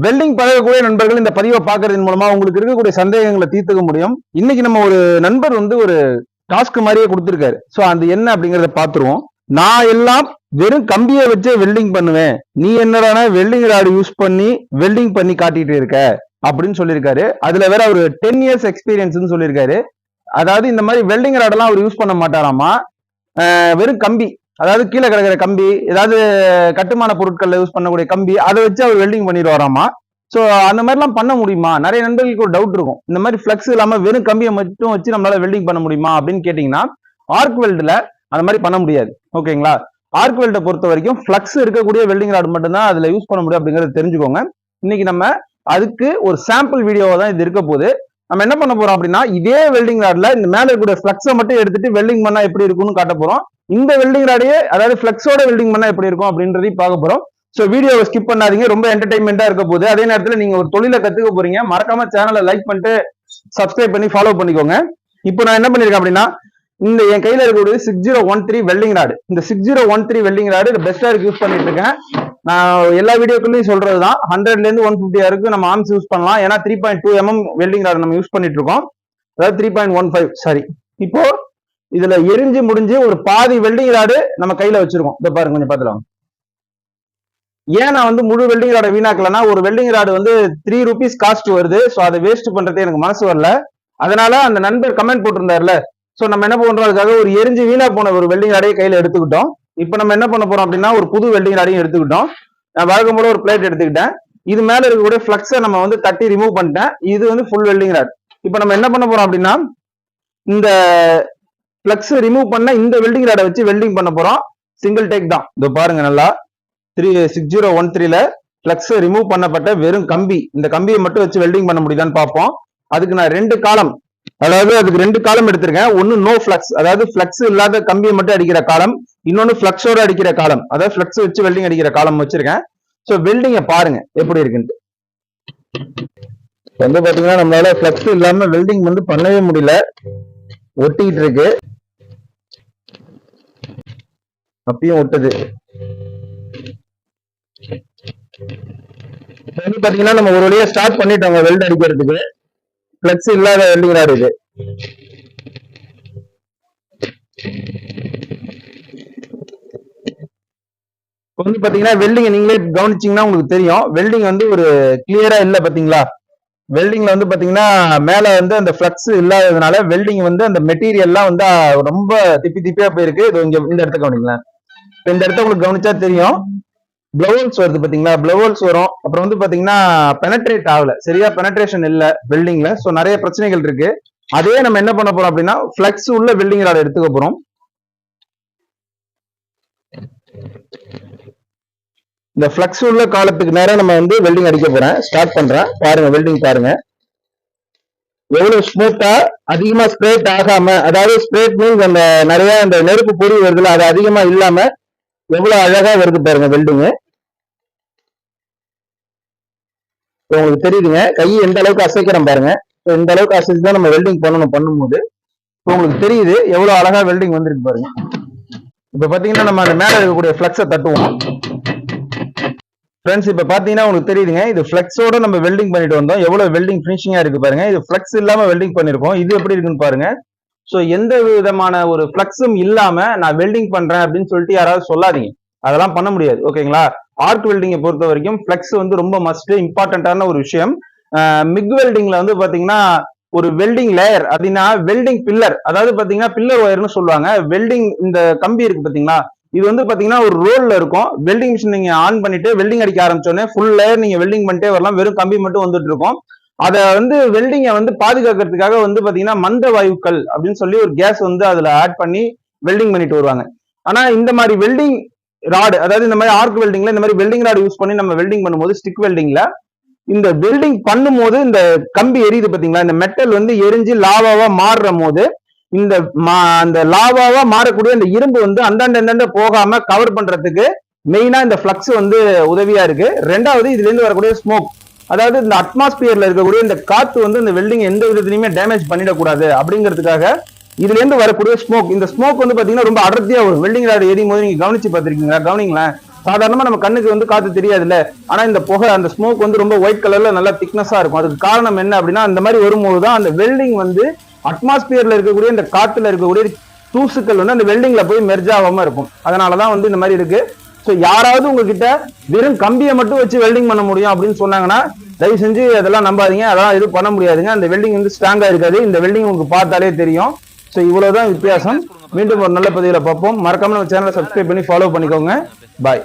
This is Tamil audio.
வெல்டிங் பழகக்கூடிய நண்பர்கள் இந்த பதிவை பார்க்கறதன் மூலமா உங்களுக்கு இருக்கக்கூடிய சந்தேகங்களை தீர்த்துக்க முடியும். இன்னைக்கு நம்ம ஒரு நண்பர் வந்து ஒரு டாஸ்க் மாதிரியே கொடுத்திருக்காரு. சோ அது என்ன அப்படிங்கறத பாத்துருவோம். நான் எல்லாம் வெறும் கம்பியை வச்சே வெல்டிங் பண்ணுவேன், நீ என்னடானா வெல்டிங் ராடு யூஸ் பண்ணி வெல்டிங் பண்ணி காட்டிட்டு இருக்க அப்படின்னு சொல்லியிருக்காரு. அதுல வேற ஒரு 10 இயர்ஸ் எக்ஸ்பீரியன்ஸ் சொல்லியிருக்காரு. அதாவது இந்த மாதிரி வெல்டிங் ராடெல்லாம் அவர் யூஸ் பண்ண மாட்டாராமா. வெறும் கம்பி, அதாவது கீழே கிடக்கிற கம்பி, ஏதாவது கட்டுமான பொருட்கள்ல யூஸ் பண்ணக்கூடிய கம்பி, அதை வச்சு அவர் வெல்டிங் பண்ணிட்டு வராமா. ஸோ அந்த மாதிரிலாம் பண்ண முடியுமா? நிறைய நண்பர்களுக்கு ஒரு டவுட் இருக்கும், இந்த மாதிரி ஃபிளக்ஸ் இல்லாம வெறும் கம்பியை மட்டும் வச்சு நம்மளால வெல்டிங் பண்ண முடியுமா அப்படின்னு கேட்டீங்கன்னா, ஆர்க் வெல்டுல அந்த மாதிரி பண்ண முடியாது. ஓகேங்களா? ஆர்க் வெல்டை பொறுத்த வரைக்கும் ஃபிளக்ஸ் இருக்கக்கூடிய வெல்டிங் ராட் மட்டும்தான் அதுல யூஸ் பண்ண முடியும் அப்படிங்கறத தெரிஞ்சுக்கோங்க. இன்னைக்கு நம்ம அதுக்கு ஒரு சாம்பிள் வீடியோவா தான் இது இருக்க போகுது. நம்ம என்ன பண்ண போறோம் அப்படின்னா, இதே வெல்டிங் ராட்ல இந்த மேல இருக்கக்கூடிய ஃபிளக்ஸை மட்டும் எடுத்துட்டு வெல்டிங் பண்ணா எப்படி இருக்கும்னு காட்ட போறோம். இந்த வெல்டிங் ராடையே, அதாவது ஃபிளக்ஸோட வெல்டிங் பண்ணா எப்படி இருக்கும் அப்படின்றதையும் பார்க்க போறோம். சோ வீடியோவை ஸ்கிப் பண்ணாதீங்க, ரொம்ப என்டர்டைன்மெண்டா இருக்க போகுது. அதே நேரத்துல நீங்க ஒரு தொழிலை கத்துக்க போறீங்க. மறக்காம சேனலை லைக் பண்ணிட்டு சப்ஸ்கிரைப் பண்ணி ஃபாலோ பண்ணிக்கோங்க. இப்போ நான் என்ன பண்ணிருக்கேன் அப்படின்னா, இந்த என் கையில இருக்கக்கூடிய 6013 வெல்டிங் ராடு, இந்த 6013 வெல்டிங் ராடு பெஸ்டா யூஸ் பண்ணிட்டு இருக்கேன். நான் எல்லா வீடியோக்குள்ளயும் சொல்றதுதான், 100ல இருந்து 150 வரைக்கும் நம்ம ஆர்ம்ஸ் யூஸ் பண்ணலாம். ஏன்னா 3.2 mm வெல்டிங் ராடு நம்ம யூஸ் பண்ணிட்டு இருக்கோம், அதாவது 3.15 சாரி. இப்போ இதுல எரிஞ்சு முடிஞ்சு ஒரு பாதி வெல்டிங் ராடு நம்ம கையில வச்சிருக்கோம். இதை பாருங்க, கொஞ்சம் பாத்துலாம். ஏன் நான் வந்து முழு வெல்டிங் ராடை வீணாக்கலன்னா, ஒரு வெல்டிங் ராடு வந்து 3 rupees காஸ்ட் வருது. ஸோ அதை வேஸ்ட் பண்றது எனக்கு மனசு வரல. அதனால அந்த நண்பர் கமெண்ட் போட்டிருந்தாருல, ஸோ நம்ம என்ன பண்றோம், அதுக்காக ஒரு எரிஞ்சு வீணா போன ஒரு வெல்டிங் ராடையை கையில எடுத்துக்கிட்டோம். இப்போ நம்ம என்ன பண்ண போறோம் அப்படின்னா, ஒரு புது வெல்டிங் ராடையும் எடுத்துக்கிட்டோம். நான் வழக்கம் போல ஒரு பிளேட் எடுத்துக்கிட்டேன். இது மேல இருக்கக்கூடிய ஃபிளக்ஸை நம்ம வந்து தட்டி ரிமூவ் பண்ணிட்டேன். இது வந்து ஃபுல் வெல்டிங் ராட். இப்போ நம்ம என்ன பண்ண போறோம் அப்படின்னா, இந்த ஃபிளக்ஸ் ரிமூவ் பண்ண இந்த வெல்டிங் ராடை வச்சு வெல்டிங் பண்ண போறோம். சிங்கிள் டேக் தான். இதோ பாருங்க, நல்லா 6013ல ஃபிளக்ஸ் ரிமூவ் பண்ணப்பட்ட வெறும் கம்பி, இந்த கம்பியை மட்டும் வச்சு வெல்டிங் பண்ண முடியுதான்னு பார்ப்போம். அதுக்கு நான் 2 காலம், அதாவது அதுக்கு 2 காலம் எடுத்திருக்கேன். ஒன்னு நோ ஃபிளக்ஸ், அதாவது ஃபிளக்ஸ் இல்லாத கம்பியை மட்டும் அடிக்கிற காலம். இன்னொன்னு ஃபிளக்ஸோட அடிக்கிற காலம், அதாவது ஃபிளக்ஸ் வச்சு வெல்டிங் அடிக்கிற காலம் வச்சிருக்கேன். ஸோ வெல்டிங்கை பாருங்க எப்படி இருக்குன்ட்டு. வந்து பாத்தீங்கன்னா நம்மளால ஃபிளக்ஸ் இல்லாம வெல்டிங் வந்து பண்ணவே முடியல, ஒட்டிக்கிட்டு இருக்கு. அப்பயும் ஒட்டுது. வந்து பாத்தீங்கன்னா நம்ம ஒரு வழியா ஸ்டார்ட் பண்ணிட்டோங்க வெல்ட் அடிக்கிறதுக்கு. ஃபிளக்ஸ் இல்லாத வெல்டிங் ராட் இது. வந்து பாத்தீங்கன்னா வெல்டிங் நீங்களே கவனிச்சீங்கன்னா உங்களுக்கு தெரியும், வெல்டிங் வந்து ஒரு கிளியரா இல்ல. பாத்தீங்களா, வெல்டிங்ல வந்து பாத்தீங்கன்னா மேல வந்து அந்த ஃபிளக்ஸ் இல்லாததுனால வெல்டிங் வந்து அந்த மெட்டீரியல்லாம் வந்து ரொம்ப திப்பியா போயிருக்கு. இது இங்க இந்த இடத்த கவனிங்களேன். இந்த இடத்த உங்களுக்கு கவனிச்சா தெரியும், ப்ளவுல்ஸ் வருது பாத்தீங்களா, ப்ளவுல்ஸ் வரும். அப்புறம் வந்து பாத்தீங்கன்னா பெனட்ரேட் ஆகல, சரியா பெனட்ரேஷன் இல்ல வெல்டிங்ல. சோ நிறைய பிரச்சனைகள் இருக்கு. அதே நம்ம என்ன பண்ண போறோம் அப்படின்னா, ஃபிளக்ஸ் உள்ள வெல்டிங் ராட் எடுத்துக்க போறோம். இந்த ஃபிளக்ஸ் உள்ள காலத்துக்கு நேரம் நம்ம வந்து வெல்டிங் அடிக்க போறேன். ஸ்டார்ட் பண்றேன், பாருங்க வெல்டிங் பாருங்க எவ்வளவு ஸ்மூத்தா, அதிகமா ஸ்ப்ரேட் ஆகாம, அதாவது ஸ்ப்ரேட் மீன்ஸ் அந்த நிறைய அந்த நெருப்பு பொறி வருதுல, அது அதிகமா இல்லாம எவ்வளவு அழகா வருது பாருங்க வெல்டிங். உங்களுக்கு தெரியுதுங்க, கை எந்த அளவுக்கு அசைக்கிறோம் பாருங்க. இந்த அளவுக்கு அசைச்சுதான் நம்ம வெல்டிங் பண்ணும்போது உங்களுக்கு தெரியுது எவ்வளவு அழகா வெல்டிங் வந்திருக்கு பாருங்க. இப்ப பாத்தீங்கன்னா நம்ம அந்த மேல இருக்கக்கூடிய ஃபிளக்ஸை தட்டுவோம். ஃப்ரெண்ட்ஸ் இப்ப பாத்தீங்கன்னா உங்களுக்கு தெரியுதுங்க, இது ஃபிளக்ஸோட நம்ம வெல்டிங் பண்ணிட்டு வந்தோம். எவ்வளவு வெல்டிங் பினிஷிங்கா இருக்கு பாருங்க. இது ஃபிளக்ஸ் இல்லாம வெல்டிங் பண்ணிருக்கோம். இது எப்படி இருக்குன்னு பாருங்க. சோ எந்த விதமான ஒரு ஃபிளக்ஸும் இல்லாம நான் வெல்டிங் பண்றேன் அப்படின்னு சொல்லிட்டு யாராவது சொல்லாதீங்க, அதெல்லாம் பண்ண முடியாது. ஓகேங்களா? ஆர்க் வெல்டிங்கை பொறுத்த வரைக்கும் ஃபிளக்ஸ் வந்து ரொம்ப மஸ்ட், இம்பார்ட்டன்டான ஒரு விஷயம். மிக் வெல்டிங்ல வந்து பாத்தீங்கன்னா ஒரு வெல்டிங் லேயர் அப்படின்னா வெல்டிங் பில்லர், அதாவது பாத்தீங்கன்னா பில்லர் ஒயர்னு சொல்லுவாங்க. வெல்டிங் இந்த கம்பி இருக்கு பாத்தீங்களா, இது வந்து பாத்தீங்கன்னா ஒரு ரோல்ல இருக்கும். வெல்டிங் மிஷின் நீங்க ஆன் பண்ணிட்டு வெல்டிங் அடிக்க ஆரம்பிச்சோடனே ஃபுல் லேயர் நீங்க வெல்டிங் பண்ணிட்டே வரலாம். வெறும் கம்பி மட்டும் வந்துட்டு இருக்கும். அதை வந்து வெல்டிங்கை வந்து பாதுகாக்கிறதுக்காக வந்து பாத்தீங்கன்னா மந்த வாயுக்கள் அப்படின்னு சொல்லி ஒரு கேஸ் வந்து அதுல ஆட் பண்ணி வெல்டிங் பண்ணிட்டு வருவாங்க. ஆனா இந்த மாதிரி வெல்டிங் ராடு, அதாவது இந்த மாதிரி ஆர்க் வெல்டிங்ல இந்த மாதிரி வெல்டிங் ராடு யூஸ் பண்ணி நம்ம வெல்டிங் பண்ணும்போது, ஸ்டிக் வெல்டிங்ல இந்த வெல்டிங் பண்ணும்போது இந்த கம்பி எரியுது பாத்தீங்களா, இந்த மெட்டல் வந்து எரிஞ்சு லாவாவா மாறுற போது அந்த லாவாவா மாறக்கூடிய இந்த இரும்பு வந்து அந்தாண்ட போகாம கவர் பண்றதுக்கு மெயினா இந்த ஃபிளக்ஸ் வந்து உதவியா இருக்கு. ரெண்டாவது இதுல இருந்து வரக்கூடிய ஸ்மோக், அதாவது இந்த அட்மாஸ்பியர்ல இருக்கக்கூடிய இந்த காத்து வந்து இந்த வெல்டிங் எந்த விதத்திலையுமே டேமேஜ் பண்ணிடக்கூடாது அப்படிங்கிறதுக்காக இதுல இருந்து வரக்கூடிய ஸ்மோக், இந்த ஸ்மோக் வந்து பாத்தீங்கன்னா ரொம்ப அடர்த்தியா வரும். வெல்டிங் ராடு எரியும் போது நீங்க கவனிச்சு பாத்திருக்கீங்களா? கவனிங்களேன், சாதாரணமா நம்ம கண்ணுக்கு வந்து காத்து தெரியாதுல்ல, ஆனா இந்த புகை அந்த ஸ்மோக் வந்து ரொம்ப ஒயிட் கலர்ல நல்லா திக்னஸா இருக்கும். அதுக்கு காரணம் என்ன அப்படின்னா அந்த மாதிரி வரும்போதுதான் அந்த வெல்டிங் வந்து அட்மாஸ்பியர்ல இருக்கக்கூடிய இந்த காத்துல இருக்கக்கூடிய தூசுக்கள் வந்து அந்த வெல்டிங்ல போய் மெர்ஜ் ஆகாம இருக்கும். அதனாலதான் வந்து இந்த மாதிரி இருக்கு. ஸோ யாராவது உங்ககிட்ட வெறும் கம்பியை மட்டும் வச்சு வெல்டிங் பண்ண முடியும் அப்படின்னு சொன்னாங்கன்னா தயவு செஞ்சு அதெல்லாம் நம்பாதீங்க. அதெல்லாம் எதுவும் பண்ண முடியாதுங்க. அந்த வெல்டிங் வந்து ஸ்ட்ராங்கா இருக்காது. இந்த வெல்டிங் உங்களுக்கு பார்த்தாலே தெரியும். ஸோ இவ்வளவுதான் வித்தியாசம். மீண்டும் ஒரு நல்ல பதிவில் பார்ப்போம். மறக்காம நம்ம சேனலை சப்ஸ்கிரைப் பண்ணி ஃபாலோ பண்ணிக்கோங்க. பாய்.